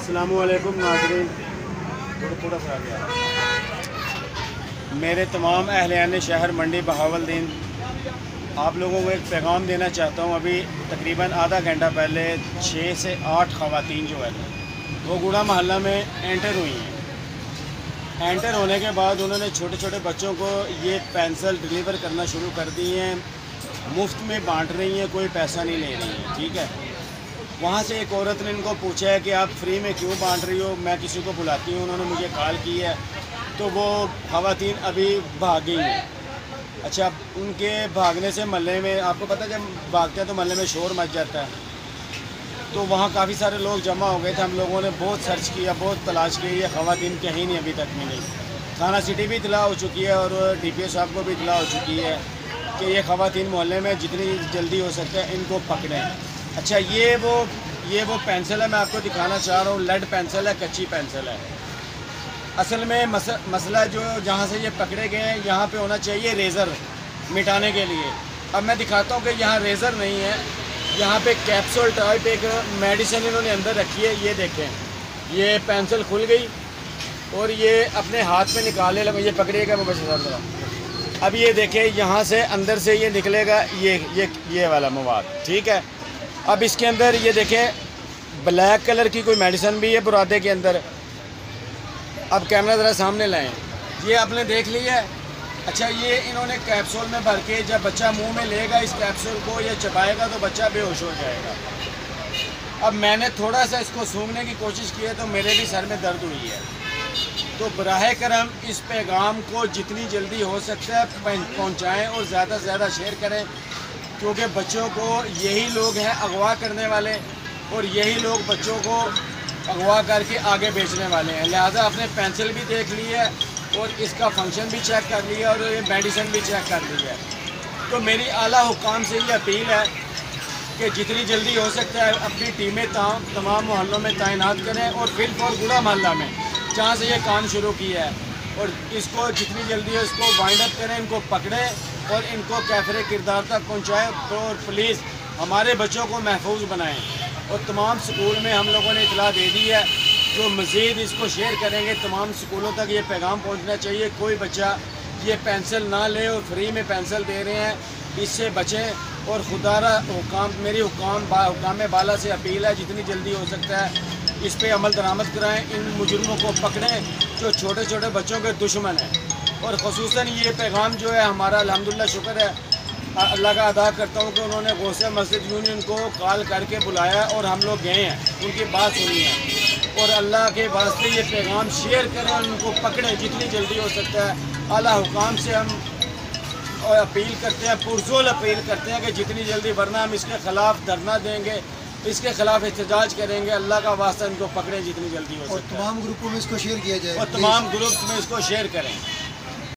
अस्सलामुअलैकुम नाज़रीन, थोड़ा सा आ गया। मेरे तमाम अहलियान शहर मंडी बहावलदीन, आप लोगों को एक पैगाम देना चाहता हूँ। अभी तकरीबन आधा घंटा पहले 6 से 8 ख़वातीन जो है वो गुड़ा मोहल्ला में एंटर हुई हैं। एंटर होने के बाद उन्होंने छोटे छोटे बच्चों को ये पेंसिल डिलीवर करना शुरू कर दी हैं। मुफ्त में बांट रही हैं, कोई पैसा नहीं ले रही हैं, ठीक है। वहाँ से एक औरत ने इनको पूछा है कि आप फ्री में क्यों बांट रही हो, मैं किसी को बुलाती हूँ। उन्होंने मुझे कॉल की है, तो वो ख़वातीन अभी भाग गई हैं। अच्छा, उनके भागने से महल्ले में, आपको पता है जब भागते हैं तो महल्ले में शोर मच जाता है, तो वहाँ काफ़ी सारे लोग जमा हो गए थे। हम लोगों ने बहुत सर्च किया, बहुत तलाश की, ये ख़वातीन कहीं नहीं अभी तक मिली। थाना सिटी भी इतला हो चुकी है और DPO साहब को भी इतला हो चुकी है कि ये ख़वातीन मोहल्ले में जितनी जल्दी हो सकता है इनको पकड़ें। अच्छा, ये वो पेंसिल है, मैं आपको दिखाना चाह रहा हूँ। लेड पेंसिल है, कच्ची पेंसिल है। असल में मसला जो जहाँ से ये पकड़े गए हैं, यहाँ पे होना चाहिए रेज़र मिटाने के लिए। अब मैं दिखाता हूँ कि यहाँ रेज़र नहीं है, यहाँ पे कैप्सूल टाइप एक मेडिसिन इन्होंने अंदर रखी है। ये देखें, ये पेंसिल खुल गई और ये अपने हाथ में निकालने लगा। ये पकड़िएगा वो बच्चे साहब जरा। अब ये देखें, यहाँ से अंदर से ये निकलेगा ये वाला मवाद, ठीक है। अब इसके अंदर ये देखें, ब्लैक कलर की कोई मेडिसिन भी है बुरादे के अंदर। अब कैमरा ज़रा सामने लाएं, ये आपने देख लिया है। अच्छा, ये इन्होंने कैप्सूल में भर के जब बच्चा मुंह में लेगा इस कैप्सूल को, ये चबाएगा तो बच्चा बेहोश हो जाएगा। अब मैंने थोड़ा सा इसको सूंघने की कोशिश की है तो मेरे भी सर में दर्द हुई है। तो बराह करम इस पैगाम को जितनी जल्दी हो सकता है पहुँचाएँ और ज़्यादा से ज़्यादा शेयर करें, क्योंकि बच्चों को यही लोग हैं अगवा करने वाले और यही लोग बच्चों को अगवा करके आगे बेचने वाले हैं। लिहाजा आपने पेंसिल भी देख ली है और इसका फंक्शन भी चेक कर लिया और ये मेडिसिन भी चेक कर ली है। तो मेरी आला हुकाम से ये अपील है कि जितनी जल्दी हो सकता है अपनी टीमें तमाम मोहल्लों में तैनात करें और फिलहाल गुड़ा मोहल्ला में जहाँ से ये काम शुरू किया है, और इसको जितनी जल्दी हो इसको वाइंड अप करें, इनको पकड़ें और इनको कैफरे किरदार तक पहुँचाएँ। तो प्लीज़ हमारे बच्चों को महफूज बनाएँ। और तमाम स्कूल में हम लोगों ने इतला दे दी है, जो मज़ीद इसको शेयर करेंगे तमाम स्कूलों तक ये पैगाम पहुंचना चाहिए। कोई बच्चा ये पेंसिल ना ले और फ्री में पेंसिल दे रहे हैं, इससे बचें। और खुदारा मेरी हुकाम बाला से अपील है, जितनी जल्दी हो सकता है इस पर अमल दरामद कराएँ, इन मुजुर्मों को पकड़ें जो छोटे छोटे बच्चों के दुश्मन हैं। और ख़ुसूसन ये पैगाम जो है हमारा अल्हम्दुलिल्लाह शुक्र है अल्लाह का अदा करता हूँ कि उन्होंने गौसे मस्जिद यूनियन को कॉल करके बुलाया और हम लोग गए हैं, उनकी बात सुनी है। और अल्लाह के वास्ते ये पैगाम शेयर करें और उनको पकड़ें जितनी जल्दी हो सकता है। आला हुकाम से हम अपील करते हैं, पुरजोर अपील करते हैं कि जितनी जल्दी, वरना हम इसके ख़िलाफ़ धरना देंगे, इसके खिलाफ एहतजाज करेंगे। अल्लाह का वास्ता इनको पकड़ें जितनी जल्दी हो सकता है। और तमाम ग्रुपों में इसको शेयर किया जाए और तमाम ग्रुप्स में इसको शेयर करें।